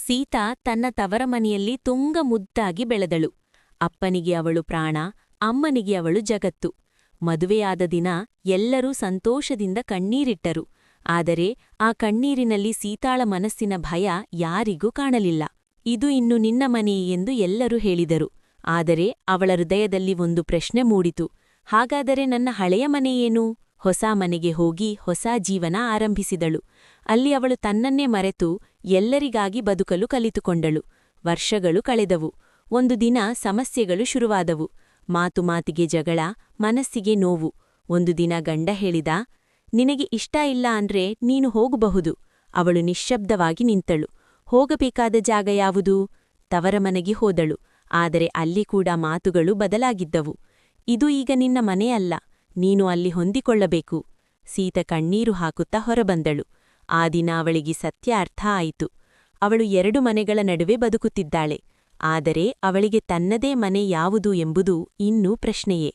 ಸೀತಾ ತನ್ನ ತವರ ಮನೆಯಲ್ಲಿ ತುಂಗ ಮುದ್ದಾಗಿ ಬೆಳೆದಳು. ಅಪ್ಪನಿಗೆ ಅವಳು ಪ್ರಾಣ, ಅಮ್ಮನಿಗೆ ಅವಳು ಜಗತ್ತು. ಮದುವೆಯಾದ ದಿನ ಎಲ್ಲರೂ ಸಂತೋಷದಿಂದ ಕಣ್ಣೀರಿಟ್ಟರು. ಆದರೆ ಆ ಕಣ್ಣೀರಿನಲ್ಲಿ ಸೀತಾಳ ಮನಸ್ಸಿನ ಭಯ ಯಾರಿಗೂ ಕಾಣಲಿಲ್ಲ. ಇದು ಇನ್ನು ನಿನ್ನ ಮನೆ ಎಂದು ಎಲ್ಲರೂ ಹೇಳಿದರು. ಆದರೆ ಅವಳ ಹೃದಯದಲ್ಲಿ ಒಂದು ಪ್ರಶ್ನೆ ಮೂಡಿತು. ಹಾಗಾದರೆ ನನ್ನ ಹಳೆಯ ಮನೆಯೇನು? ಹೊಸ ಮನೆಗೆ ಹೋಗಿ ಹೊಸ ಜೀವನ ಆರಂಭಿಸಿದಳು. ಅಲ್ಲಿ ಅವಳು ತನ್ನನ್ನೇ ಮರೆತು ಎಲ್ಲರಿಗಾಗಿ ಬದುಕಲು ಕಲಿತುಕೊಂಡಳು. ವರ್ಷಗಳು ಕಳೆದವು. ಒಂದು ದಿನ ಸಮಸ್ಯೆಗಳು ಶುರುವಾದವು. ಮಾತು ಮಾತಿಗೆ ಜಗಳ, ಮನಸ್ಸಿಗೆ ನೋವು. ಒಂದು ದಿನ ಗಂಡ ಹೇಳಿದ, ನಿನಗೆ ಇಷ್ಟ ಇಲ್ಲ ಅಂದ್ರೆ ನೀನು ಹೋಗಬಹುದು. ಅವಳು ನಿಶ್ಶಬ್ದವಾಗಿ ನಿಂತಳು. ಹೋಗಬೇಕಾದ ಜಾಗ ಯಾವುದು? ತವರ ಮನೆಗೆ ಹೋದಳು. ಆದರೆ ಅಲ್ಲಿ ಕೂಡ ಮಾತುಗಳು ಬದಲಾಗಿದ್ದವು. ಇದು ಈಗ ನಿನ್ನ ಮನೆಯಲ್ಲ, ನೀನು ಅಲ್ಲಿ ಹೊಂದಿಕೊಳ್ಳಬೇಕು. ಸೀತ ಕಣ್ಣೀರು ಹಾಕುತ್ತಾ ಹೊರಬಂದಳು. ಆ ದಿನ ಅವಳಿಗೆ ಸತ್ಯ ಅರ್ಥ ಆಯಿತು. ಅವಳು 2 ಮನೆಗಳ ನಡುವೆ ಬದುಕುತ್ತಿದ್ದಾಳೆ. ಆದರೆ ಅವಳಿಗೆ ತನ್ನದೇ ಮನೆ ಯಾವುದು ಎಂಬುದು ಇನ್ನೂ ಪ್ರಶ್ನೆಯೇ.